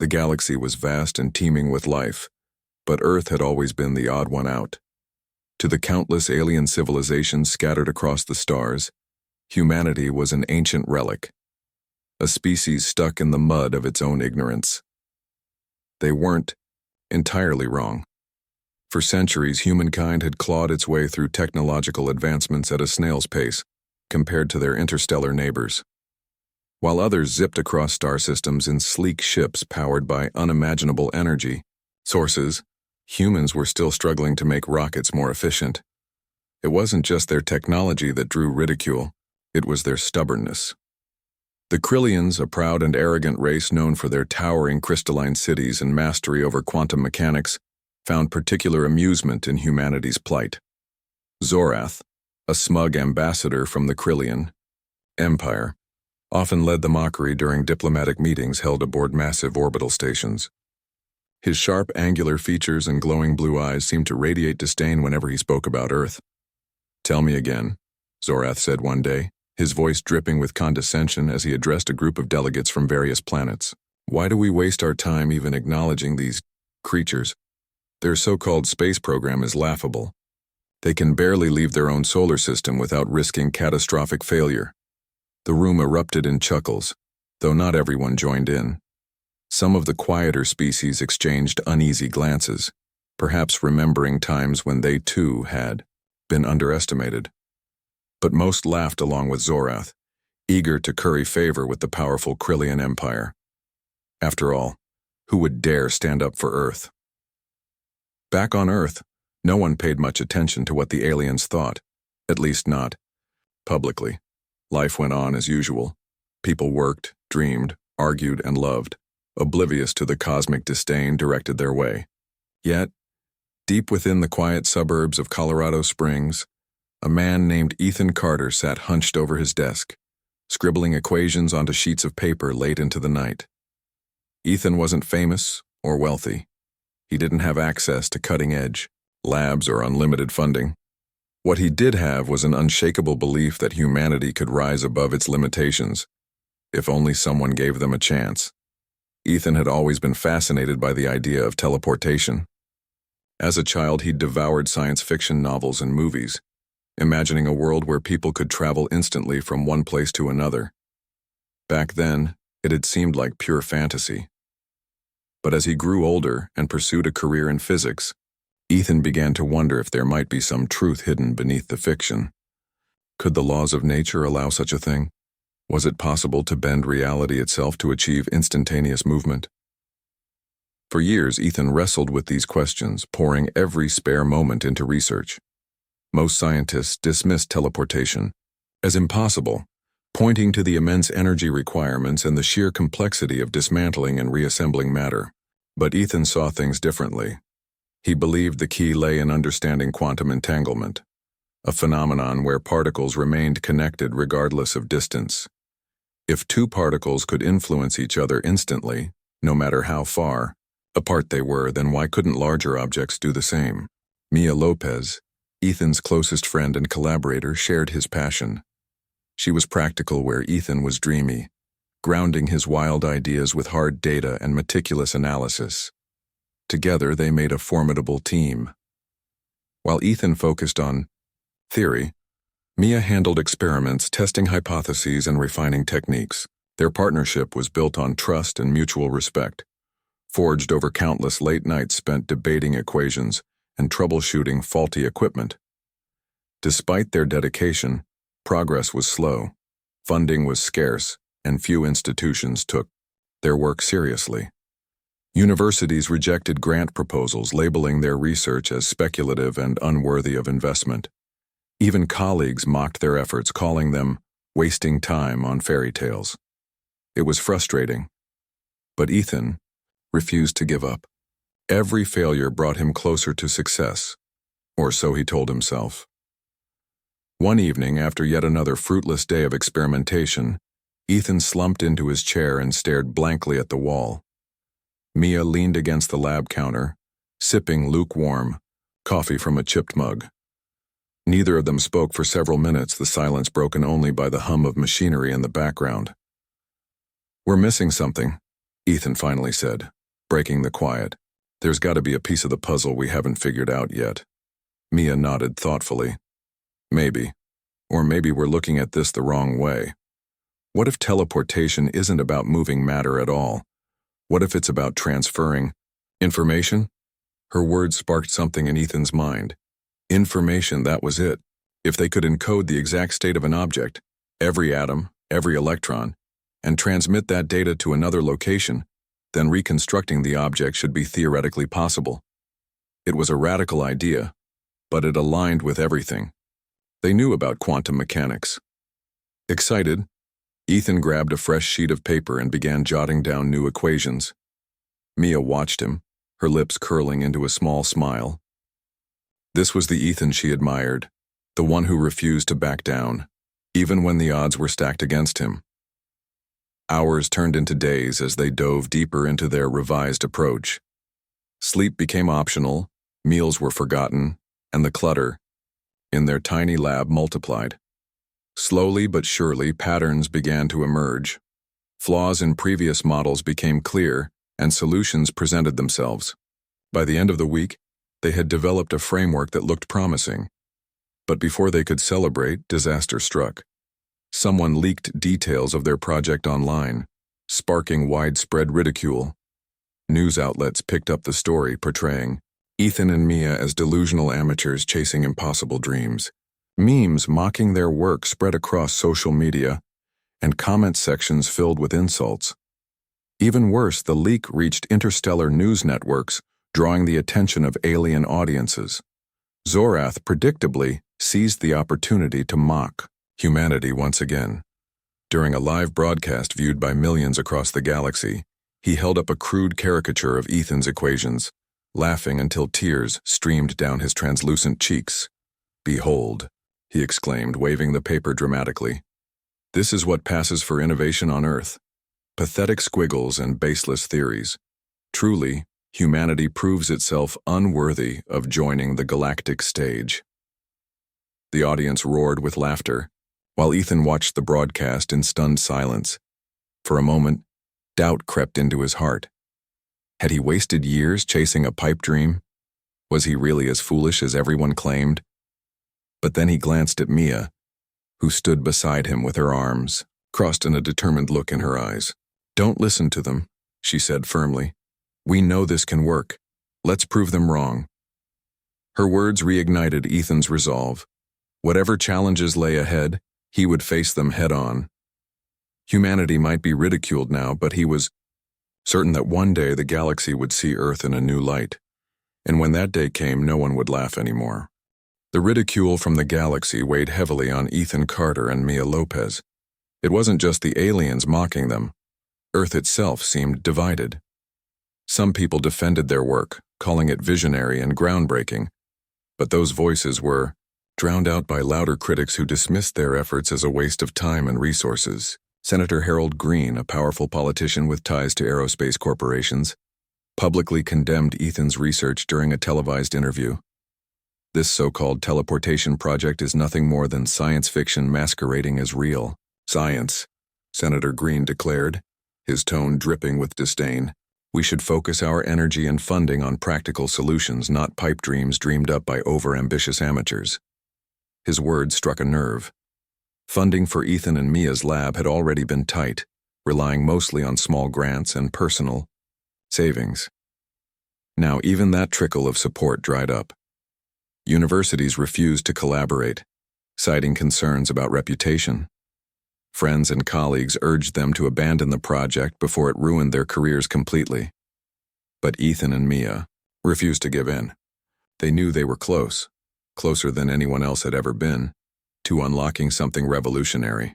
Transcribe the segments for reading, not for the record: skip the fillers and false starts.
The galaxy was vast and teeming with life, but Earth had always been the odd one out. To the countless alien civilizations scattered across the stars, humanity was an ancient relic, a species stuck in the mud of its own ignorance. They weren't entirely wrong. For centuries, humankind had clawed its way through technological advancements at a snail's pace compared to their interstellar neighbors. While others zipped across star systems in sleek ships powered by unimaginable energy sources, humans were still struggling to make rockets more efficient. It wasn't just their technology that drew ridicule, it was their stubbornness. The Krillians, a proud and arrogant race known for their towering crystalline cities and mastery over quantum mechanics, found particular amusement in humanity's plight. Zorath, a smug ambassador from the Krillian Empire, often led the mockery during diplomatic meetings held aboard massive orbital stations. His sharp, angular features and glowing blue eyes seemed to radiate disdain whenever he spoke about Earth. "Tell me again," Zorath said one day, his voice dripping with condescension as he addressed a group of delegates from various planets. "Why do we waste our time even acknowledging these creatures? Their so-called space program is laughable. They can barely leave their own solar system without risking catastrophic failure." The room erupted in chuckles, though not everyone joined in. Some of the quieter species exchanged uneasy glances, perhaps remembering times when they too had been underestimated. But most laughed along with Zorath, eager to curry favor with the powerful Krillian Empire. After all, who would dare stand up for Earth? Back on Earth, no one paid much attention to what the aliens thought, at least not publicly. Life went on as usual. People worked, dreamed, argued, and loved, oblivious to the cosmic disdain directed their way. Yet, deep within the quiet suburbs of Colorado Springs, a man named Ethan Carter sat hunched over his desk, scribbling equations onto sheets of paper late into the night. Ethan wasn't famous or wealthy. He didn't have access to cutting-edge labs or unlimited funding. What he did have was an unshakable belief that humanity could rise above its limitations, if only someone gave them a chance. Ethan had always been fascinated by the idea of teleportation. As a child, he'd devoured science fiction novels and movies, imagining a world where people could travel instantly from one place to another. Back then, it had seemed like pure fantasy. But as he grew older and pursued a career in physics, Ethan began to wonder if there might be some truth hidden beneath the fiction. Could the laws of nature allow such a thing? Was it possible to bend reality itself to achieve instantaneous movement? For years, Ethan wrestled with these questions, pouring every spare moment into research. Most scientists dismissed teleportation as impossible, pointing to the immense energy requirements and the sheer complexity of dismantling and reassembling matter. But Ethan saw things differently. He believed the key lay in understanding quantum entanglement, a phenomenon where particles remained connected regardless of distance. If two particles could influence each other instantly, no matter how far apart they were, then why couldn't larger objects do the same? Mia Lopez, Ethan's closest friend and collaborator, shared his passion. She was practical where Ethan was dreamy, grounding his wild ideas with hard data and meticulous analysis. Together, they made a formidable team. While Ethan focused on theory, Mia handled experiments, testing hypotheses and refining techniques. Their partnership was built on trust and mutual respect, forged over countless late nights spent debating equations and troubleshooting faulty equipment. Despite their dedication, progress was slow, funding was scarce, and few institutions took their work seriously. Universities rejected grant proposals, labeling their research as speculative and unworthy of investment. Even colleagues mocked their efforts, calling them wasting time on fairy tales. It was frustrating, but Ethan refused to give up. Every failure brought him closer to success, or so he told himself. One evening, after yet another fruitless day of experimentation, Ethan slumped into his chair and stared blankly at the wall. Mia leaned against the lab counter, sipping lukewarm coffee from a chipped mug. Neither of them spoke for several minutes, the silence broken only by the hum of machinery in the background. "We're missing something," Ethan finally said, breaking the quiet. There's got to be a piece of the puzzle we haven't figured out yet. Mia nodded thoughtfully. Maybe. Or maybe we're looking at this the wrong way. What if teleportation isn't about moving matter at all? What if it's about transferring information? Her words sparked something in Ethan's mind. Information, that was it. If they could encode the exact state of an object, every atom, every electron, and transmit that data to another location, then reconstructing the object should be theoretically possible. It was a radical idea, but it aligned with everything. They knew about quantum mechanics. Excited, Ethan grabbed a fresh sheet of paper and began jotting down new equations. Mia watched him, her lips curling into a small smile. This was the Ethan she admired, the one who refused to back down, even when the odds were stacked against him. Hours turned into days as they dove deeper into their revised approach. Sleep became optional, meals were forgotten, and the clutter in their tiny lab multiplied. Slowly but surely, patterns began to emerge. Flaws in previous models became clear, and solutions presented themselves. By the end of the week, they had developed a framework that looked promising. But before they could celebrate, disaster struck. Someone leaked details of their project online, sparking widespread ridicule. News outlets picked up the story, portraying Ethan and Mia as delusional amateurs chasing impossible dreams. Memes mocking their work spread across social media, and comment sections filled with insults. Even worse, the leak reached interstellar news networks, drawing the attention of alien audiences. Zorath predictably seized the opportunity to mock humanity once again. During a live broadcast viewed by millions across the galaxy, he held up a crude caricature of Ethan's equations, laughing until tears streamed down his translucent cheeks. "Behold," he exclaimed, waving the paper dramatically. "This is what passes for innovation on Earth. Pathetic squiggles and baseless theories. Truly, humanity proves itself unworthy of joining the galactic stage." The audience roared with laughter, while Ethan watched the broadcast in stunned silence. For a moment, doubt crept into his heart. Had he wasted years chasing a pipe dream? Was he really as foolish as everyone claimed? But then he glanced at Mia, who stood beside him with her arms crossed and a determined look in her eyes. "Don't listen to them," she said firmly. "We know this can work. Let's prove them wrong." Her words reignited Ethan's resolve. Whatever challenges lay ahead, he would face them head-on. Humanity might be ridiculed now, but he was certain that one day the galaxy would see Earth in a new light. And when that day came, no one would laugh anymore. The ridicule from the galaxy weighed heavily on Ethan Carter and Mia Lopez. It wasn't just the aliens mocking them. Earth itself seemed divided. Some people defended their work, calling it visionary and groundbreaking, but those voices were drowned out by louder critics who dismissed their efforts as a waste of time and resources. Senator Harold Green, a powerful politician with ties to aerospace corporations, publicly condemned Ethan's research during a televised interview. "This so-called teleportation project is nothing more than science fiction masquerading as real science," Senator Green declared, his tone dripping with disdain. "We should focus our energy and funding on practical solutions, not pipe dreams dreamed up by over-ambitious amateurs." His words struck a nerve. Funding for Ethan and Mia's lab had already been tight, relying mostly on small grants and personal savings. Now even that trickle of support dried up. Universities refused to collaborate, citing concerns about reputation. Friends and colleagues urged them to abandon the project before it ruined their careers completely. But Ethan and Mia refused to give in. They knew they were close, closer than anyone else had ever been, to unlocking something revolutionary.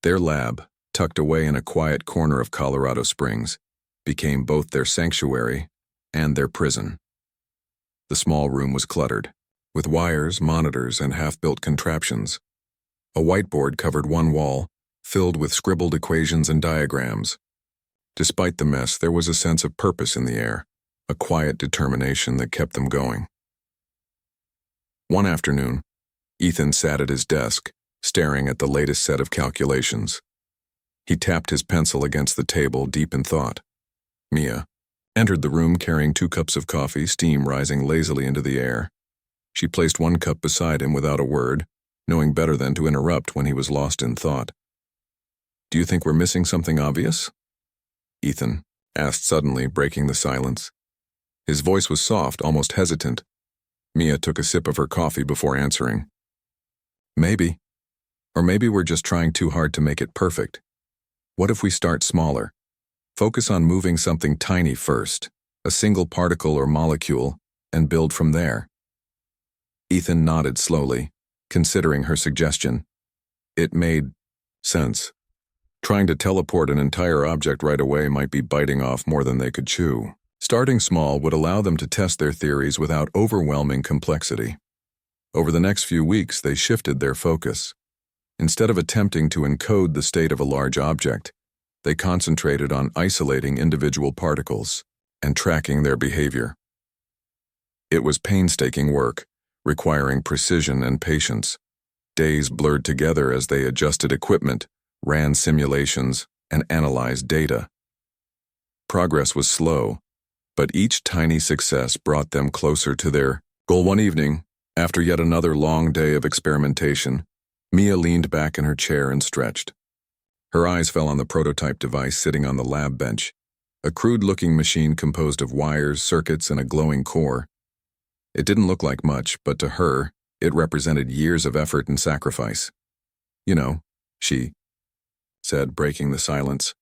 Their lab, tucked away in a quiet corner of Colorado Springs, became both their sanctuary and their prison. The small room was cluttered, with wires, monitors, and half-built contraptions. A whiteboard covered one wall, filled with scribbled equations and diagrams. Despite the mess, there was a sense of purpose in the air, a quiet determination that kept them going. One afternoon, Ethan sat at his desk, staring at the latest set of calculations. He tapped his pencil against the table, deep in thought. Mia entered the room carrying 2 cups of coffee, steam rising lazily into the air. She placed 1 cup beside him without a word, knowing better than to interrupt when he was lost in thought. "Do you think we're missing something obvious?" Ethan asked suddenly, breaking the silence. His voice was soft, almost hesitant. Mia took a sip of her coffee before answering. "Maybe. Or maybe we're just trying too hard to make it perfect. What if we start smaller? Focus on moving something tiny first, a single particle or molecule, and build from there." Ethan nodded slowly, considering her suggestion. It made sense. Trying to teleport an entire object right away might be biting off more than they could chew. Starting small would allow them to test their theories without overwhelming complexity. Over the next few weeks, they shifted their focus. Instead of attempting to encode the state of a large object, they concentrated on isolating individual particles and tracking their behavior. It was painstaking work, requiring precision and patience. Days blurred together as they adjusted equipment, ran simulations, and analyzed data. Progress was slow, but each tiny success brought them closer to their goal. One evening, after yet another long day of experimentation, Mia leaned back in her chair and stretched. Her eyes fell on the prototype device sitting on the lab bench, a crude-looking machine composed of wires, circuits, and a glowing core. It didn't look like much, but to her, it represented years of effort and sacrifice. "You know," she said, breaking the silence,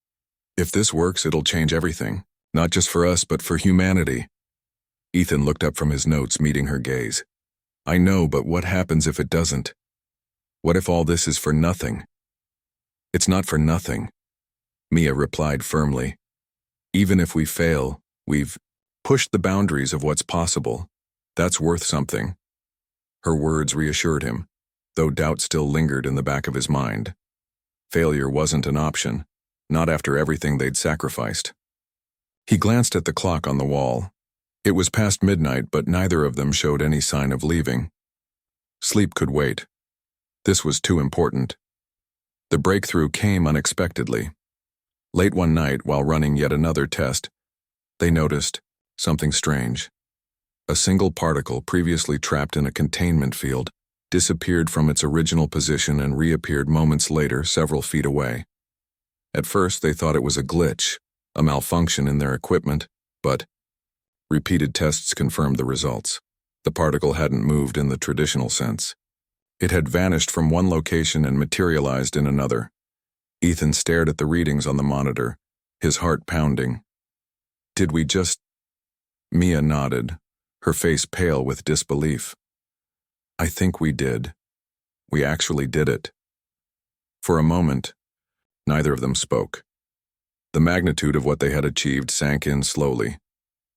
"if this works, it'll change everything, not just for us, but for humanity." Ethan looked up from his notes, meeting her gaze. "I know, but what happens if it doesn't? What if all this is for nothing?" "It's not for nothing," Mia replied firmly. "Even if we fail, we've pushed the boundaries of what's possible. That's worth something." Her words reassured him, though doubt still lingered in the back of his mind. Failure wasn't an option, not after everything they'd sacrificed. He glanced at the clock on the wall. It was past midnight, but neither of them showed any sign of leaving. Sleep could wait. This was too important. The breakthrough came unexpectedly. Late one night, while running yet another test, they noticed something strange. A single particle previously trapped in a containment field disappeared from its original position and reappeared moments later several feet away. At first, they thought it was a glitch, a malfunction in their equipment, but repeated tests confirmed the results. The particle hadn't moved in the traditional sense. It had vanished from one location and materialized in another. Ethan stared at the readings on the monitor, his heart pounding. "Did we just—" Mia nodded, her face pale with disbelief. "I think we did. We actually did it." For a moment, neither of them spoke. The magnitude of what they had achieved sank in slowly.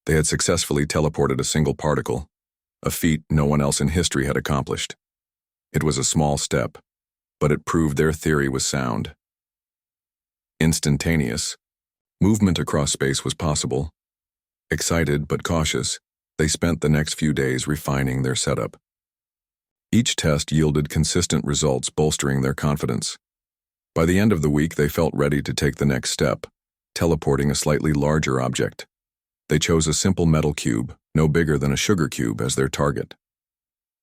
They had successfully teleported a single particle, a feat no one else in history had accomplished. It was a small step, but it proved their theory was sound. Instantaneous. Movement across space was possible. Excited but cautious, they spent the next few days refining their setup. Each test yielded consistent results, bolstering their confidence. By the end of the week, they felt ready to take the next step, teleporting a slightly larger object. They chose a simple metal cube, no bigger than a sugar cube, as their target.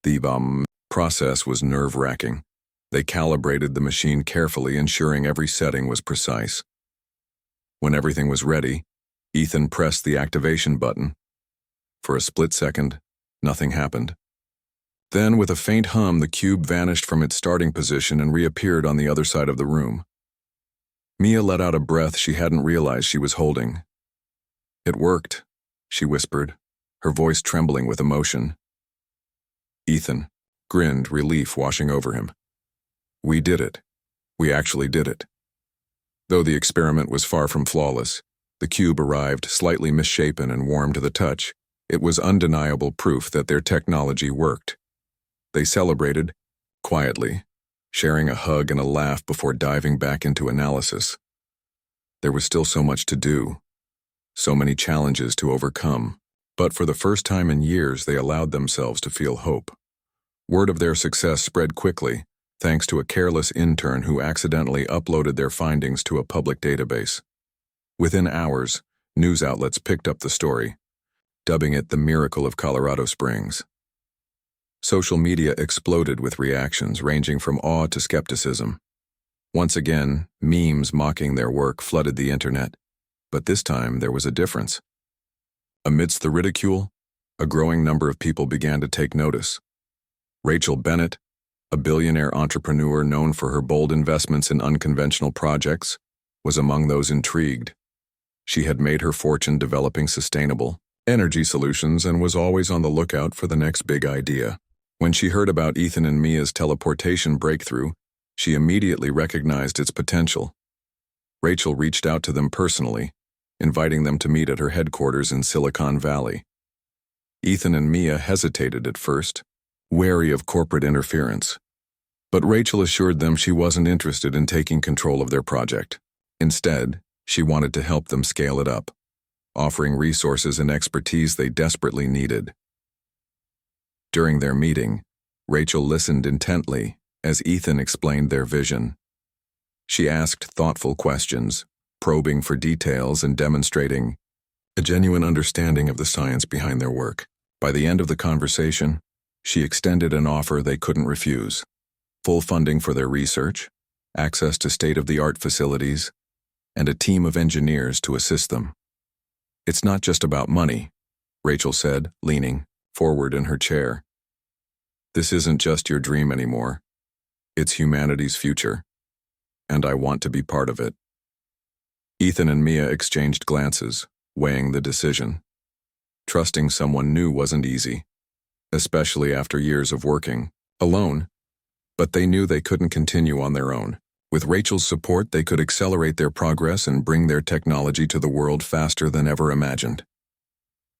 The process was nerve-wracking. They calibrated the machine carefully, ensuring every setting was precise. When everything was ready, Ethan pressed the activation button. For a split second, nothing happened. Then, with a faint hum, the cube vanished from its starting position and reappeared on the other side of the room. Mia let out a breath she hadn't realized she was holding. "It worked," she whispered, her voice trembling with emotion. Ethan grinned, relief washing over him. "We did it. We actually did it." Though the experiment was far from flawless, the cube arrived slightly misshapen and warm to the touch. It was undeniable proof that their technology worked. They celebrated, quietly, sharing a hug and a laugh before diving back into analysis. There was still so much to do, so many challenges to overcome, but for the first time in years they allowed themselves to feel hope. Word of their success spread quickly, thanks to a careless intern who accidentally uploaded their findings to a public database. Within hours, news outlets picked up the story, dubbing it the Miracle of Colorado Springs. Social media exploded with reactions ranging from awe to skepticism. Once again, memes mocking their work flooded the internet, but this time there was a difference. Amidst the ridicule, a growing number of people began to take notice. Rachel Bennett, a billionaire entrepreneur known for her bold investments in unconventional projects, was among those intrigued. She had made her fortune developing sustainable energy solutions and was always on the lookout for the next big idea. When she heard about Ethan and Mia's teleportation breakthrough, she immediately recognized its potential. Rachel reached out to them personally, inviting them to meet at her headquarters in Silicon Valley. Ethan and Mia hesitated at first, wary of corporate interference. But Rachel assured them she wasn't interested in taking control of their project. Instead, she wanted to help them scale it up, offering resources and expertise they desperately needed. During their meeting, Rachel listened intently as Ethan explained their vision. She asked thoughtful questions, probing for details and demonstrating a genuine understanding of the science behind their work. By the end of the conversation, she extended an offer they couldn't refuse: full funding for their research, access to state-of-the-art facilities, and a team of engineers to assist them. "It's not just about money," Rachel said, leaning forward in her chair. "This isn't just your dream anymore. It's humanity's future, and I want to be part of it." Ethan and Mia exchanged glances, weighing the decision. Trusting someone new wasn't easy, especially after years of working alone, but they knew they couldn't continue on their own. With Rachel's support, they could accelerate their progress and bring their technology to the world faster than ever imagined.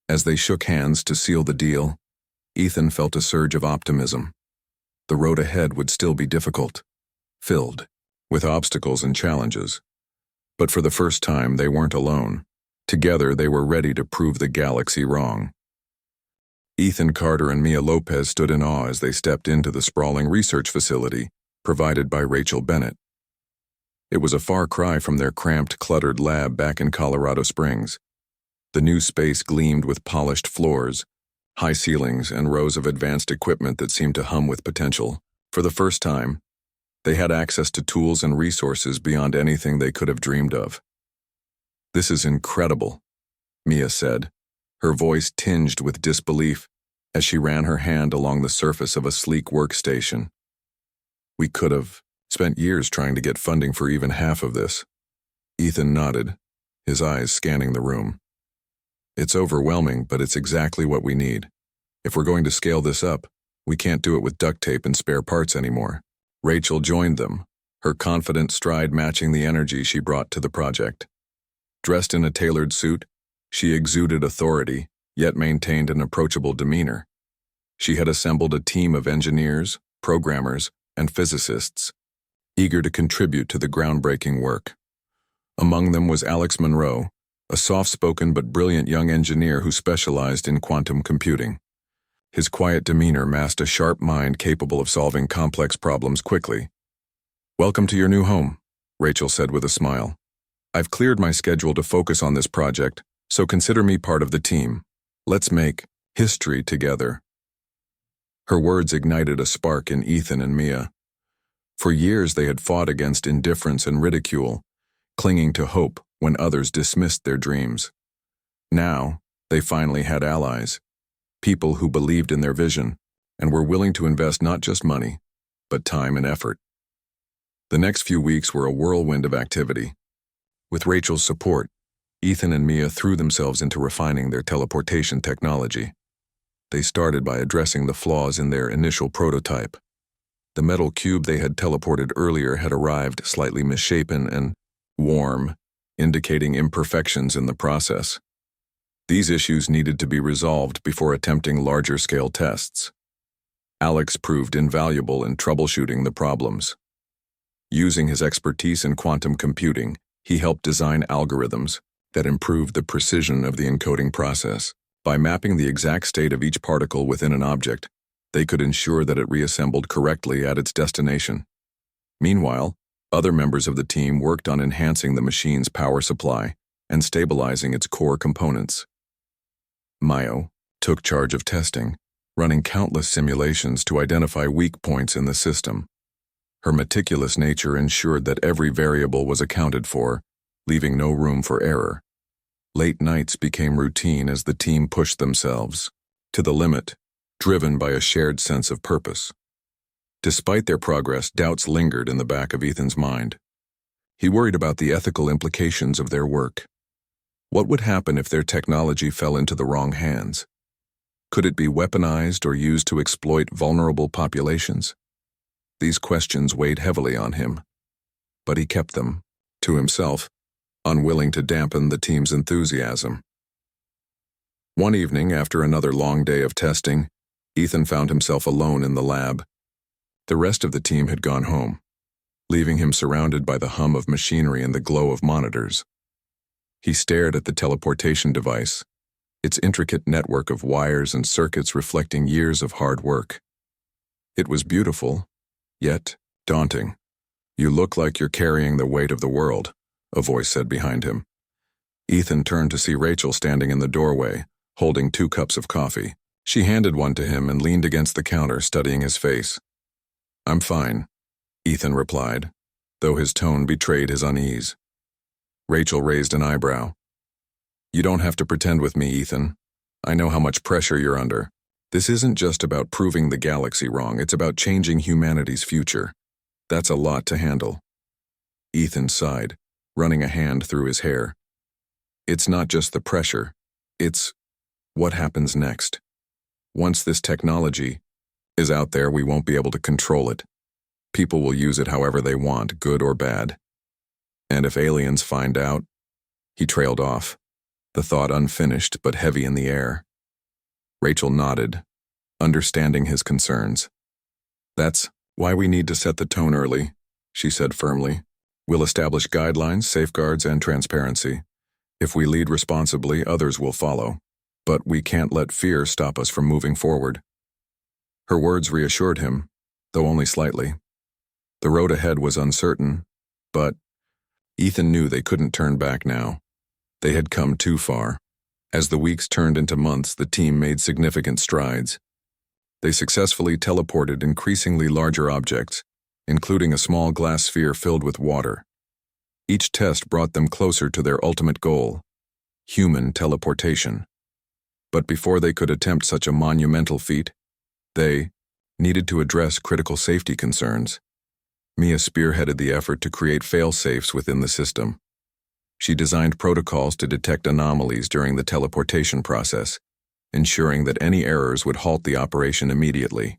As they shook hands to seal the deal, Ethan felt a surge of optimism. The road ahead would still be difficult, filled with obstacles and challenges. But for the first time, they weren't alone. Together, they were ready to prove the galaxy wrong. Ethan Carter and Mia Lopez stood in awe as they stepped into the sprawling research facility provided by Rachel Bennett. It was a far cry from their cramped, cluttered lab back in Colorado Springs. The new space gleamed with polished floors, high ceilings, and rows of advanced equipment that seemed to hum with potential. For the first time, they had access to tools and resources beyond anything they could have dreamed of. "This is incredible," Mia said, her voice tinged with disbelief as she ran her hand along the surface of a sleek workstation. "We could have spent years trying to get funding for even half of this." Ethan nodded, his eyes scanning the room. "It's overwhelming, but it's exactly what we need. If we're going to scale this up, we can't do it with duct tape and spare parts anymore." Rachel joined them, her confident stride matching the energy she brought to the project. Dressed in a tailored suit, she exuded authority, yet maintained an approachable demeanor. She had assembled a team of engineers, programmers, and physicists, eager to contribute to the groundbreaking work. Among them was Alex Monroe, a soft-spoken but brilliant young engineer who specialized in quantum computing. His quiet demeanor masked a sharp mind capable of solving complex problems quickly. "Welcome to your new home," Rachel said with a smile. "I've cleared my schedule to focus on this project, so consider me part of the team. Let's make history together." Her words ignited a spark in Ethan and Mia. For years they had fought against indifference and ridicule, clinging to hope when others dismissed their dreams. Now, they finally had allies, people who believed in their vision and were willing to invest not just money, but time and effort. The next few weeks were a whirlwind of activity. With Rachel's support, Ethan and Mia threw themselves into refining their teleportation technology. They started by addressing the flaws in their initial prototype. The metal cube they had teleported earlier had arrived slightly misshapen and warm, indicating imperfections in the process. These issues needed to be resolved before attempting larger-scale tests. Alex proved invaluable in troubleshooting the problems. Using his expertise in quantum computing, he helped design algorithms that improved the precision of the encoding process. By mapping the exact state of each particle within an object, they could ensure that it reassembled correctly at its destination. Meanwhile, other members of the team worked on enhancing the machine's power supply and stabilizing its core components. Mayo took charge of testing, running countless simulations to identify weak points in the system. Her meticulous nature ensured that every variable was accounted for, leaving no room for error. Late nights became routine as the team pushed themselves to the limit, driven by a shared sense of purpose. Despite their progress, doubts lingered in the back of Ethan's mind. He worried about the ethical implications of their work. What would happen if their technology fell into the wrong hands? Could it be weaponized or used to exploit vulnerable populations? These questions weighed heavily on him, but he kept them to himself, unwilling to dampen the team's enthusiasm. One evening, after another long day of testing, Ethan found himself alone in the lab. The rest of the team had gone home, leaving him surrounded by the hum of machinery and the glow of monitors. He stared at the teleportation device, its intricate network of wires and circuits reflecting years of hard work. It was beautiful, yet daunting. "You look like you're carrying the weight of the world," a voice said behind him. Ethan turned to see Rachel standing in the doorway, holding 2 cups of coffee. She handed one to him and leaned against the counter, studying his face. "I'm fine," Ethan replied, though his tone betrayed his unease. Rachel raised an eyebrow. "You don't have to pretend with me, Ethan. I know how much pressure you're under. This isn't just about proving the galaxy wrong, it's about changing humanity's future. That's a lot to handle." Ethan sighed, running a hand through his hair. "It's not just the pressure, it's what happens next. Once this technology is out there, we won't be able to control it. People will use it however they want, good or bad. And if aliens find out..." He trailed off, the thought unfinished but heavy in the air. Rachel nodded, understanding his concerns. "That's why we need to set the tone early," she said firmly. "We'll establish guidelines, safeguards, and transparency. If we lead responsibly, others will follow. But we can't let fear stop us from moving forward." Her words reassured him, though only slightly. The road ahead was uncertain, but Ethan knew they couldn't turn back now. They had come too far. As the weeks turned into months, the team made significant strides. They successfully teleported increasingly larger objects, including a small glass sphere filled with water. Each test brought them closer to their ultimate goal, human teleportation. But before they could attempt such a monumental feat, they needed to address critical safety concerns. Mia spearheaded the effort to create fail-safes within the system. She designed protocols to detect anomalies during the teleportation process, ensuring that any errors would halt the operation immediately.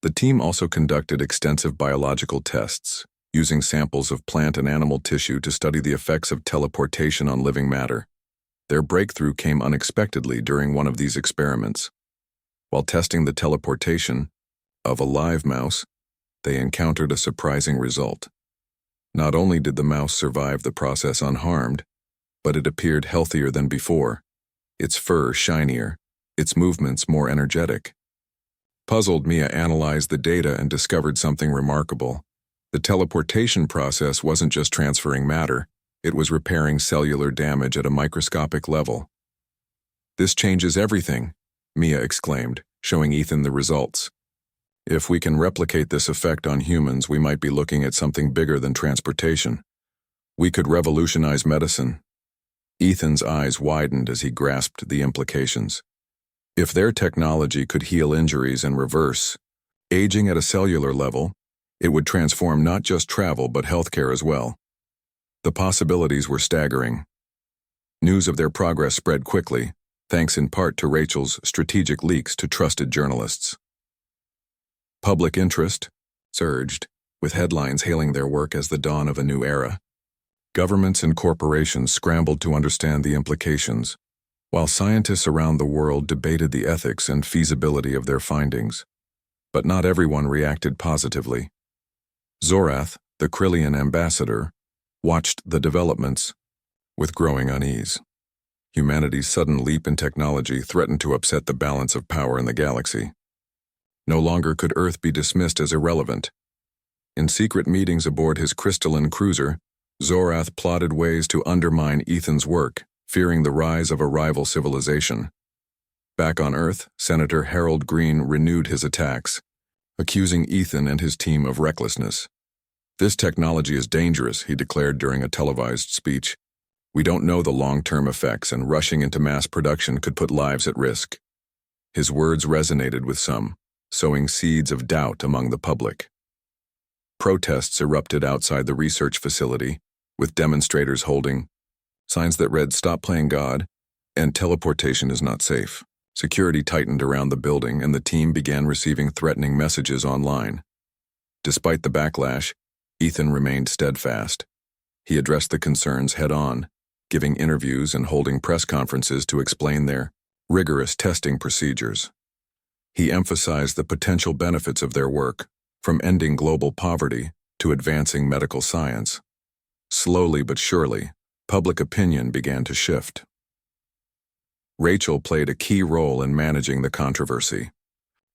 The team also conducted extensive biological tests, using samples of plant and animal tissue to study the effects of teleportation on living matter. Their breakthrough came unexpectedly during one of these experiments. While testing the teleportation of a live mouse, they encountered a surprising result. Not only did the mouse survive the process unharmed, but it appeared healthier than before, its fur shinier, its movements more energetic. Puzzled, Mia analyzed the data and discovered something remarkable. The teleportation process wasn't just transferring matter, it was repairing cellular damage at a microscopic level. "This changes everything," Mia exclaimed, showing Ethan the results. "If we can replicate this effect on humans, we might be looking at something bigger than transportation. We could revolutionize medicine." Ethan's eyes widened as he grasped the implications. If their technology could heal injuries and reverse aging at a cellular level, it would transform not just travel but healthcare as well. The possibilities were staggering. News of their progress spread quickly, thanks in part to Rachel's strategic leaks to trusted journalists. Public interest surged, with headlines hailing their work as the dawn of a new era. Governments and corporations scrambled to understand the implications, while scientists around the world debated the ethics and feasibility of their findings. But not everyone reacted positively. Zorath, the Krillian ambassador, watched the developments with growing unease. Humanity's sudden leap in technology threatened to upset the balance of power in the galaxy. No longer could Earth be dismissed as irrelevant. In secret meetings aboard his crystalline cruiser, Zorath plotted ways to undermine Ethan's work, fearing the rise of a rival civilization. Back on Earth, Senator Harold Green renewed his attacks, accusing Ethan and his team of recklessness. "This technology is dangerous," he declared during a televised speech. "We don't know the long-term effects, and rushing into mass production could put lives at risk." His words resonated with some, sowing seeds of doubt among the public. Protests erupted outside the research facility, with demonstrators holding signs that read "Stop playing God" and "Teleportation is not safe." Security tightened around the building, and the team began receiving threatening messages online. Despite the backlash, Ethan remained steadfast. He addressed the concerns head-on, giving interviews and holding press conferences to explain their rigorous testing procedures. He emphasized the potential benefits of their work, from ending global poverty to advancing medical science. Slowly but surely, public opinion began to shift. Rachel played a key role in managing the controversy.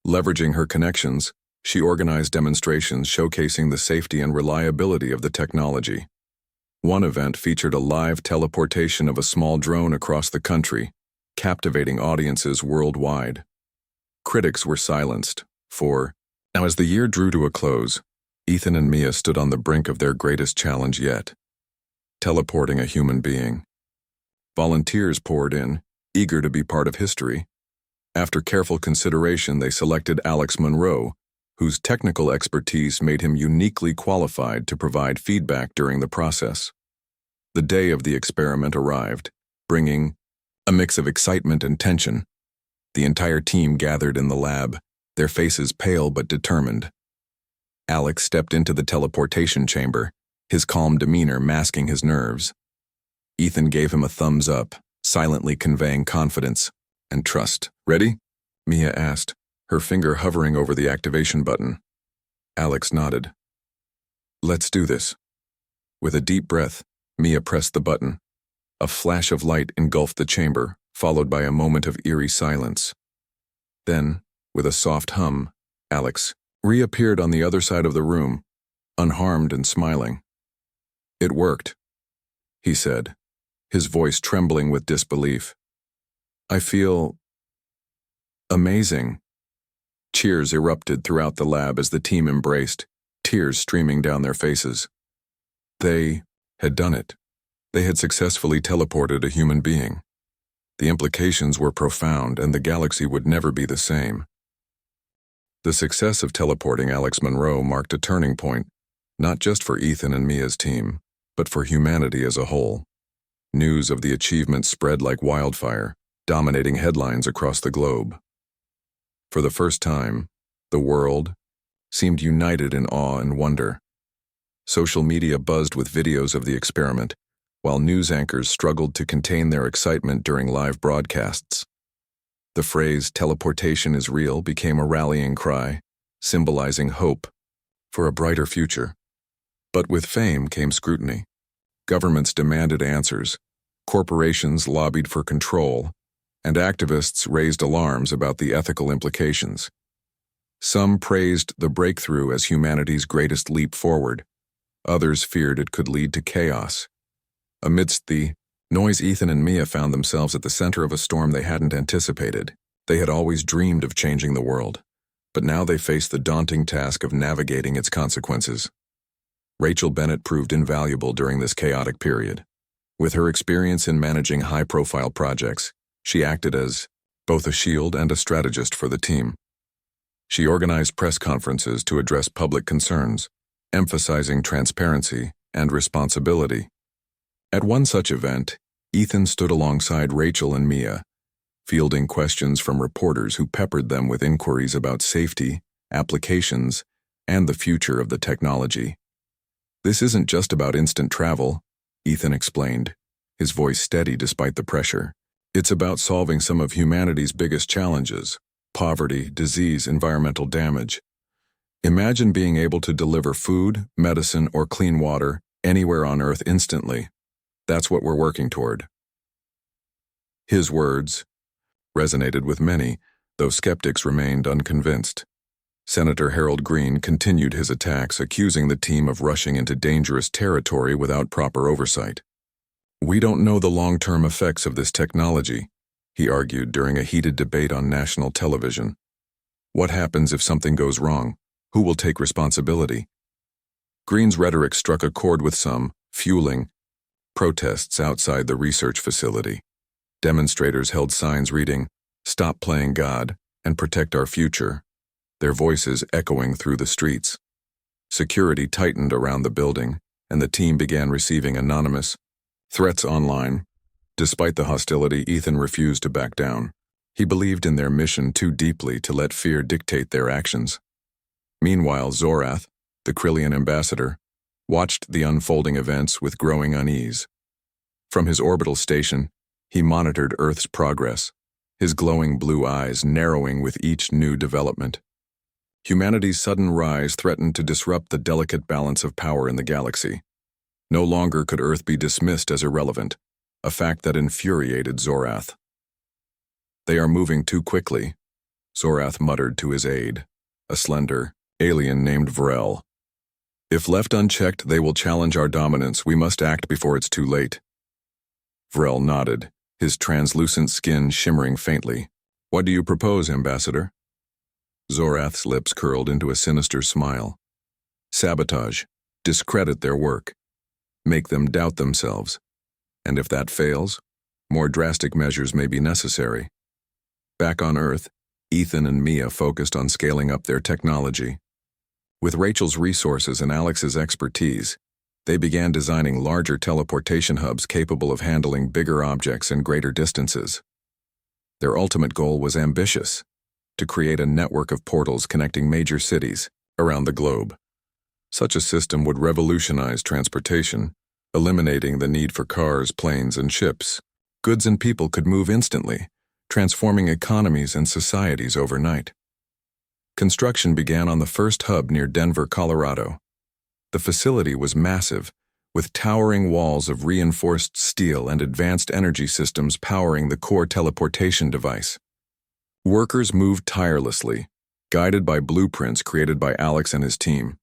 Leveraging her connections, she organized demonstrations showcasing the safety and reliability of the technology. One event featured a live teleportation of a small drone across the country, captivating audiences worldwide. Critics were silenced, Now, as the year drew to a close, Ethan and Mia stood on the brink of their greatest challenge yet: teleporting a human being. Volunteers poured in, eager to be part of history. After careful consideration, they selected Alex Monroe, whose technical expertise made him uniquely qualified to provide feedback during the process. The day of the experiment arrived, bringing a mix of excitement and tension. The entire team gathered in the lab, their faces pale but determined. Alex stepped into the teleportation chamber, his calm demeanor masking his nerves. Ethan gave him a thumbs up, silently conveying confidence and trust. "Ready?" Mia asked, her finger hovering over the activation button. Alex nodded. "Let's do this." With a deep breath, Mia pressed the button. A flash of light engulfed the chamber, followed by a moment of eerie silence. Then, with a soft hum, Alex reappeared on the other side of the room, unharmed and smiling. "It worked," he said, his voice trembling with disbelief. "I feel amazing." Cheers erupted throughout the lab as the team embraced, tears streaming down their faces. They had done it. They had successfully teleported a human being. The implications were profound, and the galaxy would never be the same. The success of teleporting Alex Monroe marked a turning point, not just for Ethan and Mia's team, but for humanity as a whole. News of the achievement spread like wildfire, dominating headlines across the globe. For the first time, the world seemed united in awe and wonder. Social media buzzed with videos of the experiment, while news anchors struggled to contain their excitement during live broadcasts. The phrase "teleportation is real" became a rallying cry, symbolizing hope for a brighter future. But with fame came scrutiny. Governments demanded answers, corporations lobbied for control, and activists raised alarms about the ethical implications. Some praised the breakthrough as humanity's greatest leap forward. Others feared it could lead to chaos. Amidst the noise, Ethan and Mia found themselves at the center of a storm they hadn't anticipated. They had always dreamed of changing the world, but now they faced the daunting task of navigating its consequences. Rachel Bennett proved invaluable during this chaotic period. With her experience in managing high-profile projects, she acted as both a shield and a strategist for the team. She organized press conferences to address public concerns, emphasizing transparency and responsibility. At one such event, Ethan stood alongside Rachel and Mia, fielding questions from reporters who peppered them with inquiries about safety, applications, and the future of the technology. "This isn't just about instant travel," Ethan explained, his voice steady despite the pressure. "It's about solving some of humanity's biggest challenges: poverty, disease, environmental damage. Imagine being able to deliver food, medicine, or clean water anywhere on Earth instantly. That's what we're working toward." His words resonated with many, though skeptics remained unconvinced. Senator Harold Green continued his attacks, accusing the team of rushing into dangerous territory without proper oversight. "We don't know the long-term effects of this technology," he argued during a heated debate on national television. "What happens if something goes wrong? Who will take responsibility?" Green's rhetoric struck a chord with some, fueling protests outside the research facility. Demonstrators held signs reading, "Stop playing God," and "Protect our future," their voices echoing through the streets. Security tightened around the building, and the team began receiving anonymous threats online. Despite the hostility, Ethan refused to back down. He believed in their mission too deeply to let fear dictate their actions. Meanwhile, Zorath, the Krillian ambassador, watched the unfolding events with growing unease. From his orbital station, he monitored Earth's progress, his glowing blue eyes narrowing with each new development. Humanity's sudden rise threatened to disrupt the delicate balance of power in the galaxy. No longer could Earth be dismissed as irrelevant, a fact that infuriated Zorath. "They are moving too quickly," Zorath muttered to his aide, a slender alien named Vrel. "If left unchecked, they will challenge our dominance. We must act before it's too late." Vrel nodded, his translucent skin shimmering faintly. "What do you propose, Ambassador?" Zorath's lips curled into a sinister smile. "Sabotage, discredit their work, make them doubt themselves. And if that fails, more drastic measures may be necessary." Back on Earth, Ethan and Mia focused on scaling up their technology. With Rachel's resources and Alex's expertise, they began designing larger teleportation hubs capable of handling bigger objects and greater distances. Their ultimate goal was ambitious: to create a network of portals connecting major cities around the globe. Such a system would revolutionize transportation, eliminating the need for cars, planes, and ships. Goods and people could move instantly, transforming economies and societies overnight. Construction began on the first hub near Denver, Colorado. The facility was massive, with towering walls of reinforced steel and advanced energy systems powering the core teleportation device. Workers moved tirelessly, guided by blueprints created by Alex and his team.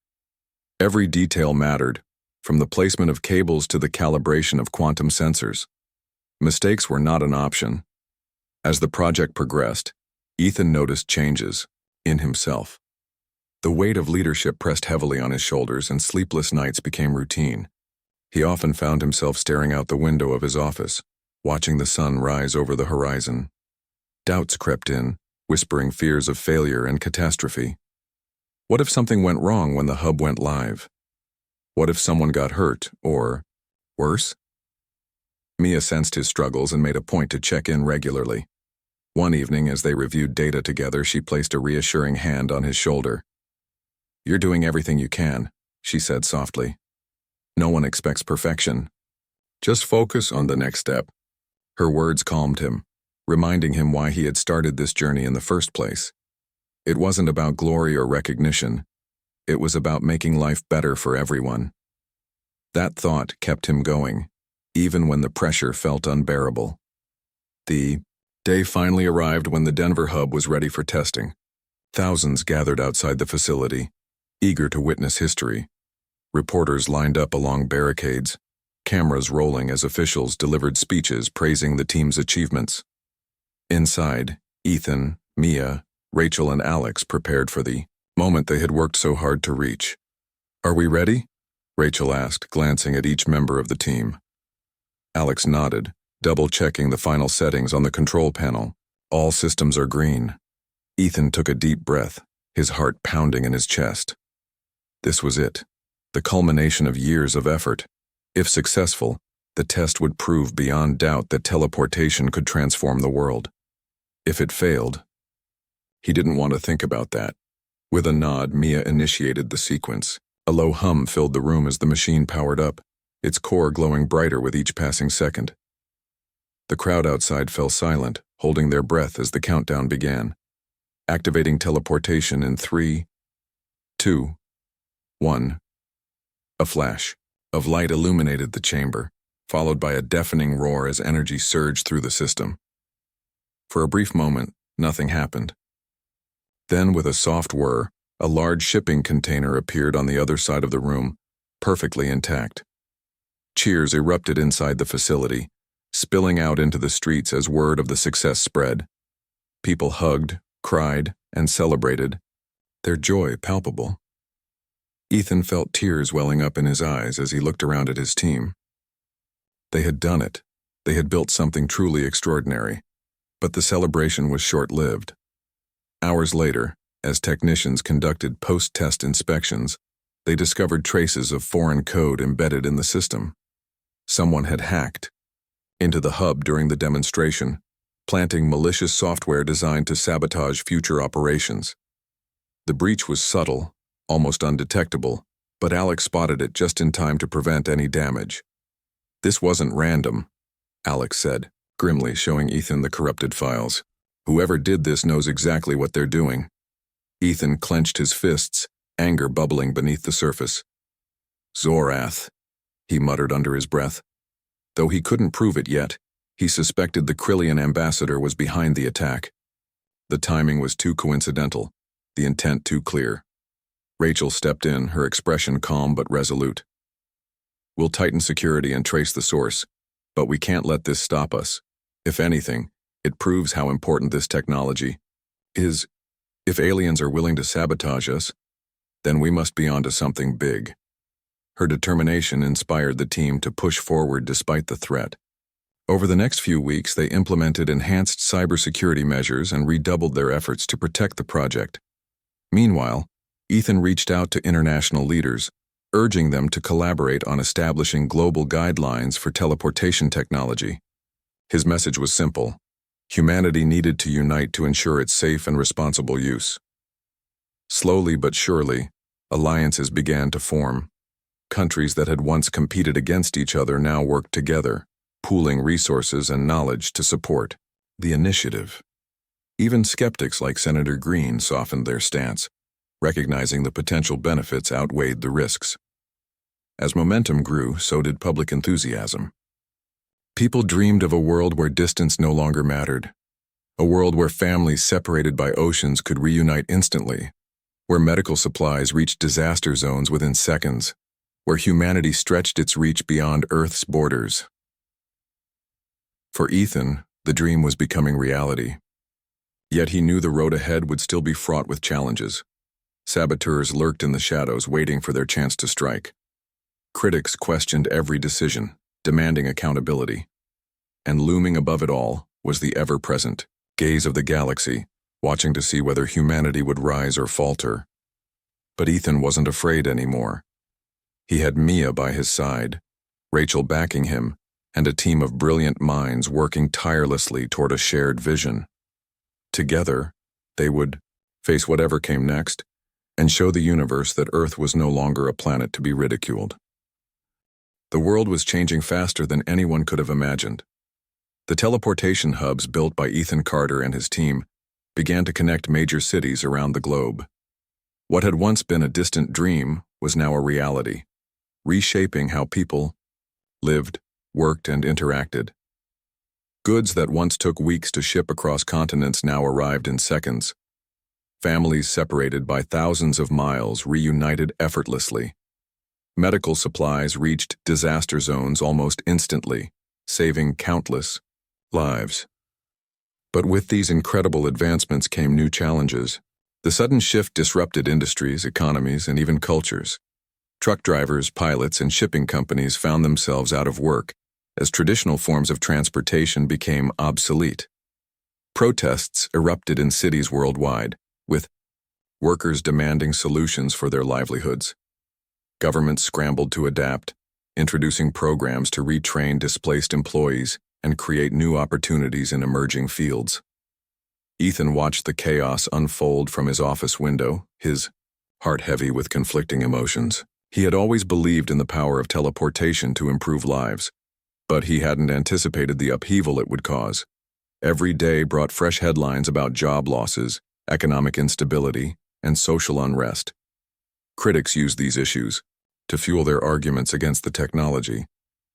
Every detail mattered, from the placement of cables to the calibration of quantum sensors. Mistakes were not an option. As the project progressed, Ethan noticed changes in himself. The weight of leadership pressed heavily on his shoulders, and sleepless nights became routine. He often found himself staring out the window of his office, watching the sun rise over the horizon. Doubts crept in, whispering fears of failure and catastrophe. What if something went wrong when the hub went live? What if someone got hurt, or, worse? Mia sensed his struggles and made a point to check in regularly. One evening, as they reviewed data together, she placed a reassuring hand on his shoulder. "You're doing everything you can," she said softly. "No one expects perfection. Just focus on the next step." Her words calmed him, reminding him why he had started this journey in the first place. It wasn't about glory or recognition. It was about making life better for everyone. That thought kept him going, even when the pressure felt unbearable. The day finally arrived when the Denver hub was ready for testing. Thousands gathered outside the facility, eager to witness history. Reporters lined up along barricades, cameras rolling as officials delivered speeches praising the team's achievements. Inside, Ethan, Mia, Rachel, and Alex prepared for the moment they had worked so hard to reach. "Are we ready?" Rachel asked, glancing at each member of the team. Alex nodded, double-checking the final settings on the control panel. "All systems are green." Ethan took a deep breath, his heart pounding in his chest. This was it, the culmination of years of effort. If successful, the test would prove beyond doubt that teleportation could transform the world. If it failed, he didn't want to think about that. With a nod, Mia initiated the sequence. A low hum filled the room as the machine powered up, its core glowing brighter with each passing second. The crowd outside fell silent, holding their breath as the countdown began. Activating teleportation in 3, 2, 1. A flash of light illuminated the chamber, followed by a deafening roar as energy surged through the system. For a brief moment, nothing happened. Then, with a soft whir, A large shipping container appeared on the other side of the room, perfectly intact. Cheers erupted inside the facility, spilling out into the streets as word of the success spread. People hugged, cried, and celebrated, their joy palpable. Ethan felt tears welling up in his eyes as he looked around at his team. They had done it. They had built something truly extraordinary. But the celebration was short-lived. Hours later, as technicians conducted post-test inspections, they discovered traces of foreign code embedded in the system. Someone had hacked into the hub during the demonstration, planting malicious software designed to sabotage future operations. The breach was subtle, almost undetectable, but Alex spotted it just in time to prevent any damage. "This wasn't random," Alex said, grimly showing Ethan the corrupted files. "Whoever did this knows exactly what they're doing." Ethan clenched his fists, anger bubbling beneath the surface. "Zorath," he muttered under his breath. Though he couldn't prove it yet, he suspected the Krillian ambassador was behind the attack. The timing was too coincidental, the intent too clear. Rachel stepped in, her expression calm but resolute. "We'll tighten security and trace the source, but we can't let this stop us. If anything, it proves how important this technology is. If aliens are willing to sabotage us, then we must be onto something big." Her determination inspired the team to push forward despite the threat. Over the next few weeks, they implemented enhanced cybersecurity measures and redoubled their efforts to protect the project. Meanwhile, Ethan reached out to international leaders, urging them to collaborate on establishing global guidelines for teleportation technology. His message was simple: humanity needed to unite to ensure its safe and responsible use. Slowly but surely, alliances began to form. Countries that had once competed against each other now worked together, pooling resources and knowledge to support the initiative. Even skeptics like Senator Green softened their stance, recognizing the potential benefits outweighed the risks. As momentum grew, so did public enthusiasm. People dreamed of a world where distance no longer mattered, a world where families separated by oceans could reunite instantly, where medical supplies reached disaster zones within seconds, where humanity stretched its reach beyond Earth's borders. For Ethan, the dream was becoming reality. Yet he knew the road ahead would still be fraught with challenges. Saboteurs lurked in the shadows, waiting for their chance to strike. Critics questioned every decision, demanding accountability. And looming above it all was the ever-present gaze of the galaxy, watching to see whether humanity would rise or falter. But Ethan wasn't afraid anymore. He had Mia by his side, Rachel backing him, and a team of brilliant minds working tirelessly toward a shared vision. Together, they would face whatever came next and show the universe that Earth was no longer a planet to be ridiculed. The world was changing faster than anyone could have imagined. The teleportation hubs built by Ethan Carter and his team began to connect major cities around the globe. What had once been a distant dream was now a reality, reshaping how people lived, worked, and interacted. Goods that once took weeks to ship across continents now arrived in seconds. Families separated by thousands of miles reunited effortlessly. Medical supplies reached disaster zones almost instantly, saving countless lives. But with these incredible advancements came new challenges. The sudden shift disrupted industries, economies, and even cultures. Truck drivers, pilots, and shipping companies found themselves out of work as traditional forms of transportation became obsolete. Protests erupted in cities worldwide, with workers demanding solutions for their livelihoods. Governments scrambled to adapt, introducing programs to retrain displaced employees and create new opportunities in emerging fields. Ethan watched the chaos unfold from his office window, his heart heavy with conflicting emotions. He had always believed in the power of teleportation to improve lives, but he hadn't anticipated the upheaval it would cause. Every day brought fresh headlines about job losses, economic instability, and social unrest. Critics used these issues to fuel their arguments against the technology,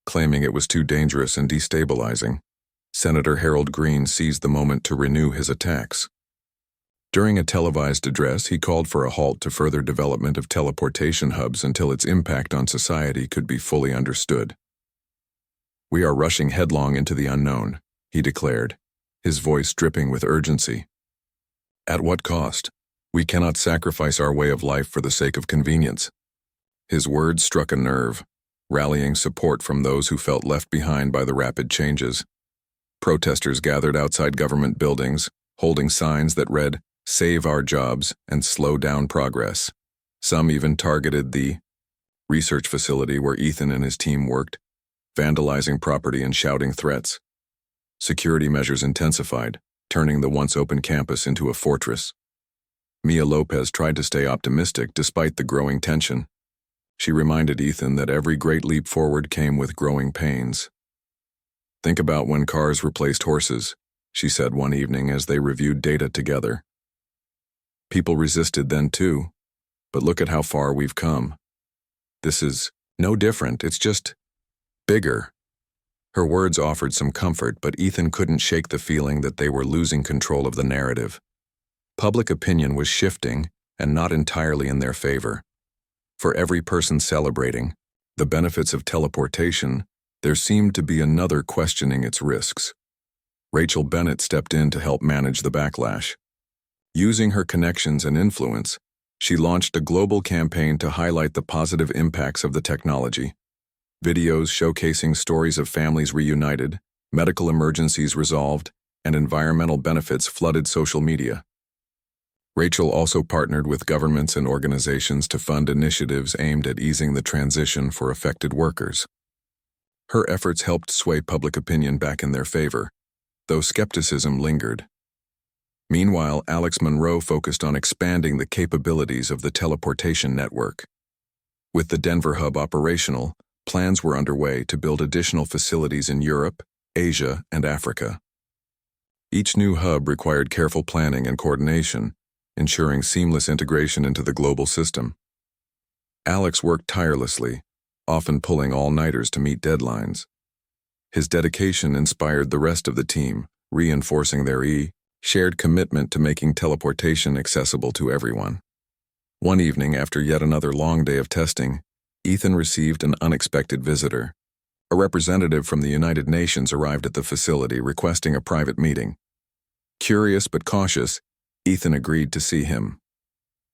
claiming it was too dangerous and destabilizing. Senator Harold Green seized the moment to renew his attacks. During a televised address, he called for a halt to further development of teleportation hubs until its impact on society could be fully understood. "We are rushing headlong into the unknown," he declared, his voice dripping with urgency. "At what cost? We cannot sacrifice our way of life for the sake of convenience." His words struck a nerve, rallying support from those who felt left behind by the rapid changes. Protesters gathered outside government buildings, holding signs that read, "Save our jobs and slow down progress." Some even targeted the research facility where Ethan and his team worked, vandalizing property and shouting threats. Security measures intensified, turning the once open campus into a fortress. Mia Lopez tried to stay optimistic despite the growing tension. She reminded Ethan that every great leap forward came with growing pains. "Think about when cars replaced horses," she said one evening as they reviewed data together. "People resisted then too, but look at how far we've come. This is no different, it's just bigger." Her words offered some comfort, but Ethan couldn't shake the feeling that they were losing control of the narrative. Public opinion was shifting, and not entirely in their favor. For every person celebrating the benefits of teleportation, there seemed to be another questioning its risks. Rachel Bennett stepped in to help manage the backlash. Using her connections and influence, she launched a global campaign to highlight the positive impacts of the technology. Videos showcasing stories of families reunited, medical emergencies resolved, and environmental benefits flooded social media. Rachel also partnered with governments and organizations to fund initiatives aimed at easing the transition for affected workers. Her efforts helped sway public opinion back in their favor, though skepticism lingered. Meanwhile, Alex Monroe focused on expanding the capabilities of the teleportation network. With the Denver hub operational, plans were underway to build additional facilities in Europe, Asia, and Africa. Each new hub required careful planning and coordination, ensuring seamless integration into the global system. Alex worked tirelessly, often pulling all-nighters to meet deadlines. His dedication inspired the rest of the team, reinforcing their shared commitment to making teleportation accessible to everyone. One evening, after yet another long day of testing, Ethan received an unexpected visitor. A representative from the United Nations arrived at the facility requesting a private meeting. Curious but cautious, Ethan agreed to see him.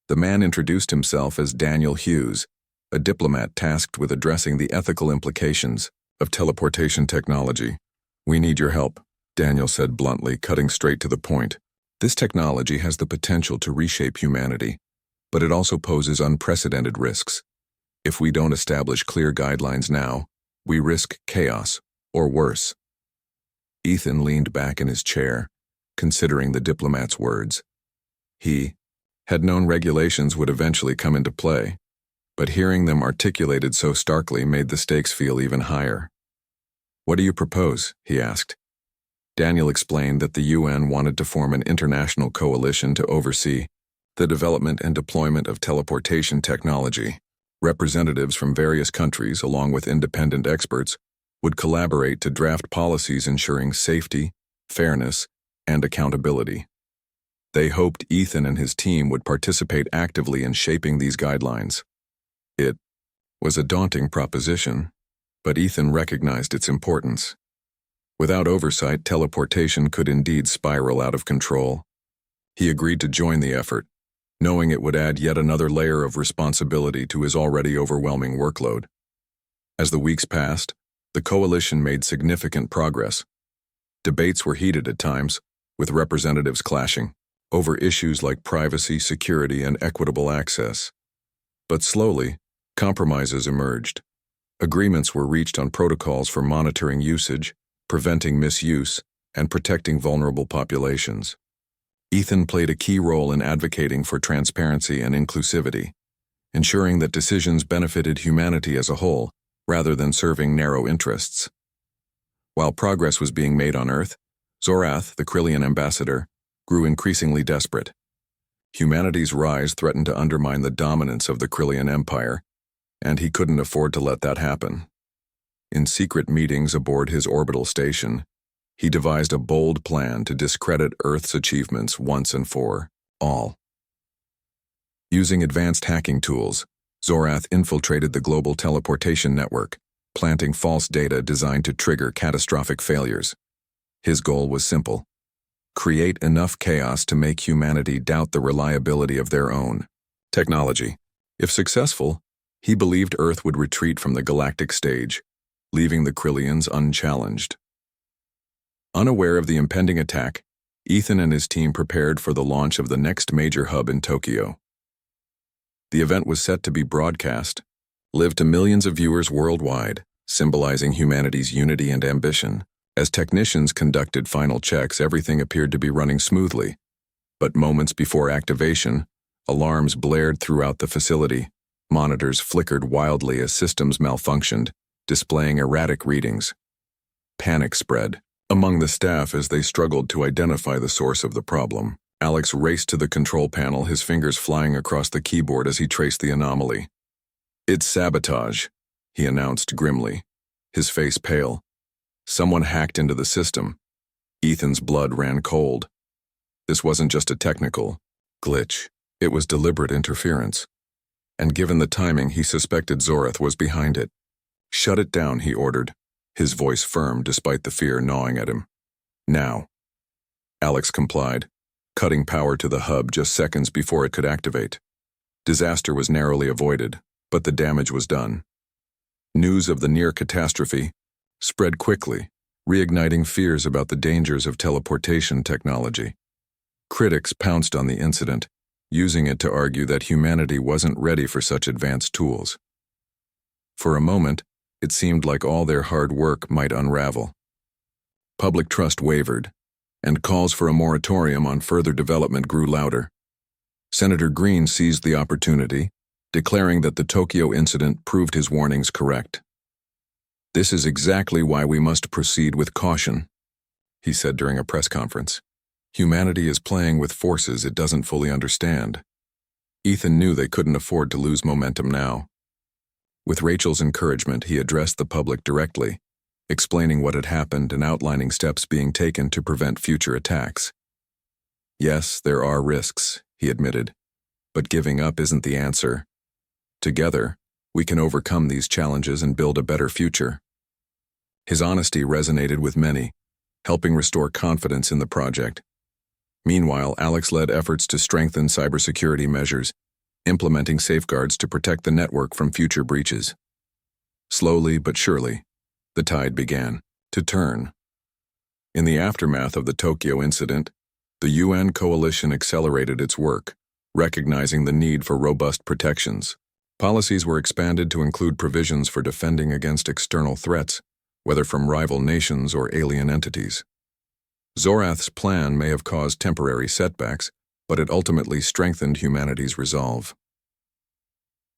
The man introduced himself as Daniel Hughes, a diplomat tasked with addressing the ethical implications of teleportation technology. "We need your help," Daniel said bluntly, cutting straight to the point. "This technology has the potential to reshape humanity, but it also poses unprecedented risks. If we don't establish clear guidelines now, we risk chaos, or worse." Ethan leaned back in his chair, considering the diplomat's words. He had known regulations would eventually come into play, but hearing them articulated so starkly made the stakes feel even higher. "What do you propose?" he asked. Daniel explained that the UN wanted to form an international coalition to oversee the development and deployment of teleportation technology. Representatives from various countries, along with independent experts, would collaborate to draft policies ensuring safety, fairness, and accountability. They hoped Ethan and his team would participate actively in shaping these guidelines. It was a daunting proposition, but Ethan recognized its importance. Without oversight, teleportation could indeed spiral out of control. He agreed to join the effort, knowing it would add yet another layer of responsibility to his already overwhelming workload. As the weeks passed, the coalition made significant progress. Debates were heated at times, with representatives clashing over issues like privacy, security, and equitable access. But slowly, compromises emerged. Agreements were reached on protocols for monitoring usage, preventing misuse, and protecting vulnerable populations. Ethan played a key role in advocating for transparency and inclusivity, ensuring that decisions benefited humanity as a whole, rather than serving narrow interests. While progress was being made on Earth, Zorath, the Krillian ambassador, grew increasingly desperate. Humanity's rise threatened to undermine the dominance of the Krillian Empire, and he couldn't afford to let that happen. In secret meetings aboard his orbital station, he devised a bold plan to discredit Earth's achievements once and for all. Using advanced hacking tools, Zorath infiltrated the global teleportation network, planting false data designed to trigger catastrophic failures. His goal was simple: create enough chaos to make humanity doubt the reliability of their own technology. If successful, he believed Earth would retreat from the galactic stage, leaving the Krillians unchallenged. Unaware of the impending attack, Ethan and his team prepared for the launch of the next major hub in Tokyo. The event was set to be broadcast, live to millions of viewers worldwide, symbolizing humanity's unity and ambition. As technicians conducted final checks, everything appeared to be running smoothly. But moments before activation, alarms blared throughout the facility. Monitors flickered wildly as systems malfunctioned, displaying erratic readings. Panic spread among the staff as they struggled to identify the source of the problem. Alex raced to the control panel, his fingers flying across the keyboard as he traced the anomaly. "It's sabotage," he announced grimly, his face pale. Someone hacked into the system. Ethan's blood ran cold. This wasn't just a technical glitch, it was deliberate interference. And given the timing, he suspected Zorath was behind it. "Shut it down," he ordered, his voice firm despite the fear gnawing at him. "Now." Alex complied, cutting power to the hub just seconds before it could activate. Disaster was narrowly avoided, but the damage was done. News of the near catastrophe spread quickly, reigniting fears about the dangers of teleportation technology. Critics pounced on the incident, using it to argue that humanity wasn't ready for such advanced tools. For a moment, it seemed like all their hard work might unravel. Public trust wavered, and calls for a moratorium on further development grew louder. Senator Green seized the opportunity, declaring that the Tokyo incident proved his warnings correct. "This is exactly why we must proceed with caution," he said during a press conference. "Humanity is playing with forces it doesn't fully understand." Ethan knew they couldn't afford to lose momentum now. With Rachel's encouragement, he addressed the public directly, explaining what had happened and outlining steps being taken to prevent future attacks. "Yes, there are risks," he admitted, "but giving up isn't the answer. Together, we can overcome these challenges and build a better future." His honesty resonated with many, helping restore confidence in the project. Meanwhile, Alex led efforts to strengthen cybersecurity measures, implementing safeguards to protect the network from future breaches. Slowly but surely, the tide began to turn. In the aftermath of the Tokyo incident, the UN coalition accelerated its work, recognizing the need for robust protections. Policies were expanded to include provisions for defending against external threats, whether from rival nations or alien entities. Zorath's plan may have caused temporary setbacks, but it ultimately strengthened humanity's resolve.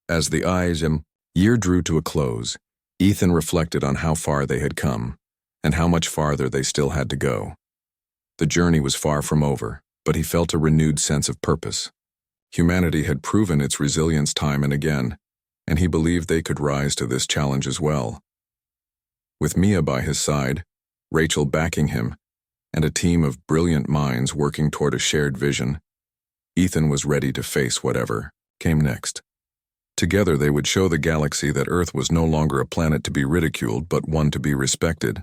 As the year drew to a close, Ethan reflected on how far they had come, and how much farther they still had to go. The journey was far from over, but he felt a renewed sense of purpose. Humanity had proven its resilience time and again, and he believed they could rise to this challenge as well. With Mia by his side, Rachel backing him, and a team of brilliant minds working toward a shared vision, Ethan was ready to face whatever came next. Together they would show the galaxy that Earth was no longer a planet to be ridiculed but one to be respected.